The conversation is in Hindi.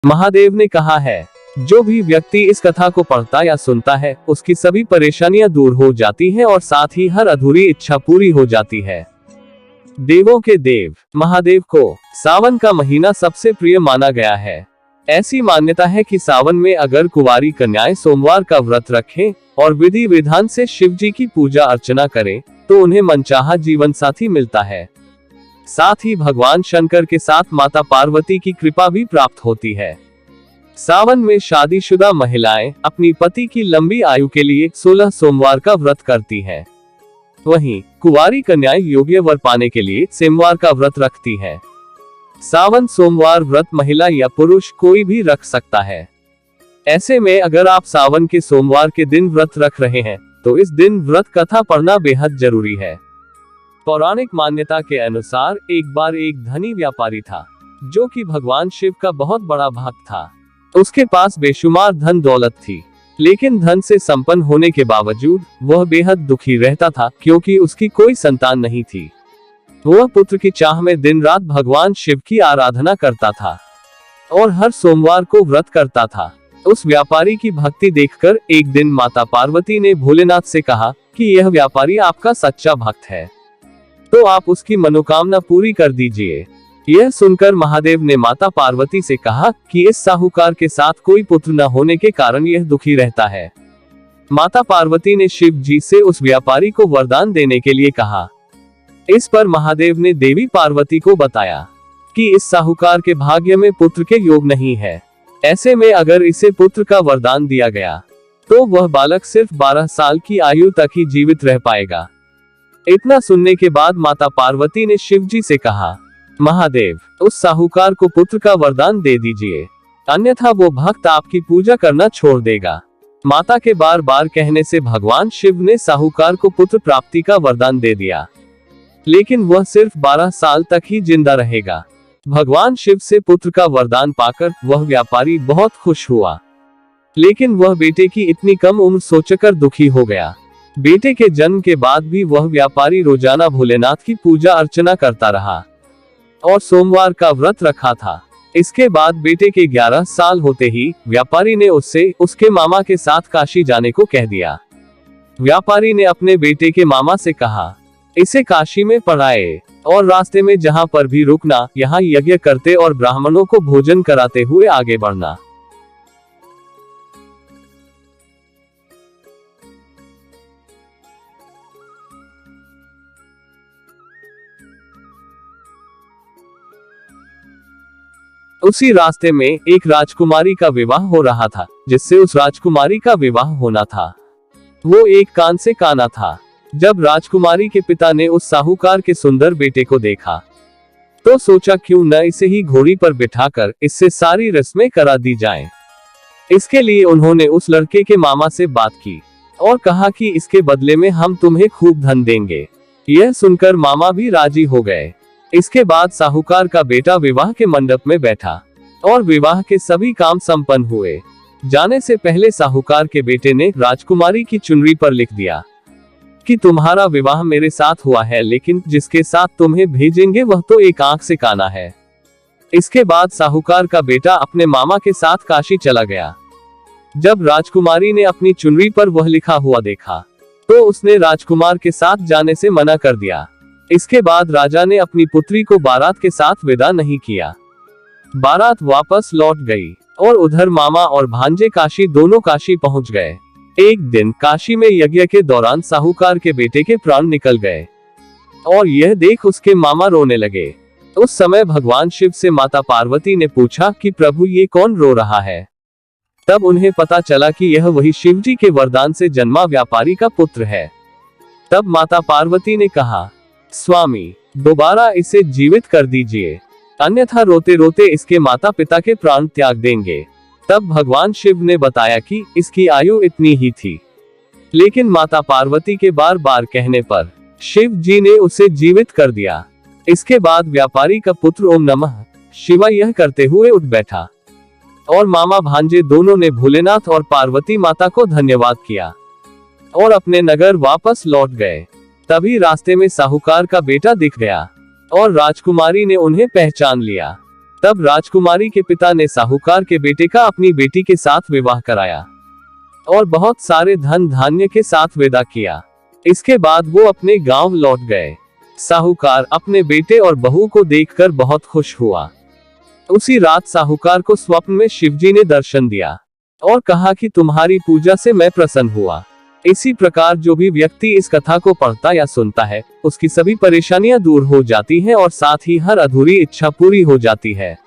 महादेव ने कहा है, जो भी व्यक्ति इस कथा को पढ़ता या सुनता है उसकी सभी परेशानियां दूर हो जाती हैं और साथ ही हर अधूरी इच्छा पूरी हो जाती है। देवों के देव महादेव को सावन का महीना सबसे प्रिय माना गया है। ऐसी मान्यता है कि सावन में अगर कुंवारी कन्याएं सोमवार का व्रत रखें और विधि विधान से शिव जी की पूजा अर्चना करें तो उन्हें मनचाहा जीवन साथी मिलता है। साथ ही भगवान शंकर के साथ माता पार्वती की कृपा भी प्राप्त होती है। सावन में शादीशुदा महिलाएं अपनी पति की लंबी आयु के लिए 16 सोमवार का व्रत करती हैं। वहीं कुंवारी कन्याएं योग्य वर पाने के लिए सोमवार का व्रत रखती हैं। सावन सोमवार व्रत महिला या पुरुष कोई भी रख सकता है। ऐसे में अगर आप सावन के सोमवार के दिन व्रत रख रहे हैं तो इस दिन व्रत कथा पढ़ना बेहद जरूरी है। पौराणिक मान्यता के अनुसार एक बार एक धनी व्यापारी था जो कि भगवान शिव का बहुत बड़ा भक्त था। उसके पास बेशुमार धन दौलत थी, लेकिन धन से संपन्न होने के बावजूद वह बेहद दुखी रहता था क्योंकि उसकी कोई संतान नहीं थी। वह पुत्र की चाह में दिन रात भगवान शिव की आराधना करता था और हर सोमवार को व्रत करता था। उस व्यापारी की भक्ति देखकर एक दिन माता पार्वती ने भोलेनाथ से कहा कि यह व्यापारी आपका सच्चा भक्त है, तो आप उसकी मनोकामना पूरी कर दीजिए। यह सुनकर महादेव ने माता पार्वती से कहा कि इस साहूकार के साथ कोई पुत्र न होने के कारण यह दुखी रहता है। माता पार्वती ने शिव जी से उस व्यापारी को वरदान देने के लिए कहा। इस पर महादेव ने देवी पार्वती को बताया कि इस साहूकार के भाग्य में पुत्र के योग नहीं है। ऐसे में अगर इसे पुत्र का वरदान दिया गया तो वह बालक सिर्फ 12 साल की आयु तक ही जीवित रह पाएगा। इतना सुनने के बाद माता पार्वती ने शिव जी से कहा, महादेव, उस साहूकार को पुत्र का वरदान दे दीजिए, अन्यथा वो भक्त आपकी पूजा करना छोड़ देगा। माता के बार बार कहने से भगवान शिव ने साहूकार को पुत्र प्राप्ति का वरदान दे दिया, लेकिन वह सिर्फ 12 साल तक ही जिंदा रहेगा। भगवान शिव से पुत्र का वरदान पाकर वह व्यापारी बहुत खुश हुआ, लेकिन वह बेटे की इतनी कम उम्र सोचकर दुखी हो गया। बेटे के जन्म के बाद भी वह व्यापारी रोजाना भोलेनाथ की पूजा अर्चना करता रहा और सोमवार का व्रत रखा था। इसके बाद बेटे के 11 साल होते ही व्यापारी ने उससे उसके मामा के साथ काशी जाने को कह दिया। व्यापारी ने अपने बेटे के मामा से कहा, इसे काशी में पढ़ाए और रास्ते में जहां पर भी रुकना, यहाँ यज्ञ करते और ब्राह्मणों को भोजन कराते हुए आगे बढ़ना। उसी रास्ते में एक राजकुमारी का विवाह हो रहा था, जिससे उस राजकुमारी का विवाह होना था। वो एक कान से काना था। जब राजकुमारी के पिता ने उस साहूकार के सुंदर बेटे को देखा तो सोचा क्यों न इसे ही घोड़ी पर बिठाकर इससे सारी रस्में करा दी जाएं। इसके लिए उन्होंने उस लड़के के मामा से बात की और कहा कि इसके बदले में हम तुम्हें खूब धन देंगे। यह सुनकर मामा भी राजी हो गए। इसके बाद साहूकार का बेटा विवाह के मंडप में बैठा और विवाह के सभी काम संपन्न हुए। जाने से पहले साहूकार के बेटे ने राजकुमारी की चुनरी पर लिख दिया कि तुम्हारा विवाह मेरे साथ हुआ है, लेकिन जिसके साथ तुम्हें भेजेंगे वह तो एक आंख से काना है। इसके बाद साहूकार का बेटा अपने मामा के साथ काशी चला गया। जब राजकुमारी ने अपनी चुनरी पर वह लिखा हुआ देखा तो उसने राजकुमार के साथ जाने से मना कर दिया। इसके बाद राजा ने अपनी पुत्री को बारात के साथ विदा नहीं किया। बारात वापस लौट गई और उधर मामा और भांजे काशी दोनों काशी पहुंच गए। एक दिन काशी में यज्ञ के दौरान साहूकार के बेटे के प्राण निकल गए और यह देख उसके मामा रोने लगे। उस समय भगवान शिव से माता पार्वती ने पूछा कि प्रभु ये कौन रो रहा है। तब उन्हें पता चला कि यह वही शिव जी के वरदान से जन्मा व्यापारी का पुत्र है। तब माता पार्वती ने कहा, स्वामी, दोबारा इसे जीवित कर दीजिए, अन्यथा रोते रोते इसके माता पिता के प्राण त्याग देंगे। तब भगवान शिव ने बताया कि इसकी आयु इतनी ही थी, लेकिन माता पार्वती के बार बार कहने पर शिव जी ने उसे जीवित कर दिया। इसके बाद व्यापारी का पुत्र ओम नमः शिवाय यह करते हुए उठ बैठा और मामा भांजे दोनों ने भोलेनाथ और पार्वती माता को धन्यवाद किया और अपने नगर वापस लौट गए। तभी रास्ते में साहूकार का बेटा दिख गया और राजकुमारी ने उन्हें पहचान लिया। तब राजकुमारी के पिता ने साहूकार के बेटे का अपनी बेटी के साथ विवाह कराया और बहुत सारे धन धान्य के साथ विदा किया। इसके बाद वो अपने गांव लौट गए। साहूकार अपने बेटे और बहू को देखकर बहुत खुश हुआ। उसी रात साहूकार को स्वप्न में शिवजी ने दर्शन दिया और कहा कि तुम्हारी पूजा से मैं प्रसन्न हुआ। इसी प्रकार जो भी व्यक्ति इस कथा को पढ़ता या सुनता है, उसकी सभी परेशानियां दूर हो जाती हैं और साथ ही हर अधूरी इच्छा पूरी हो जाती है।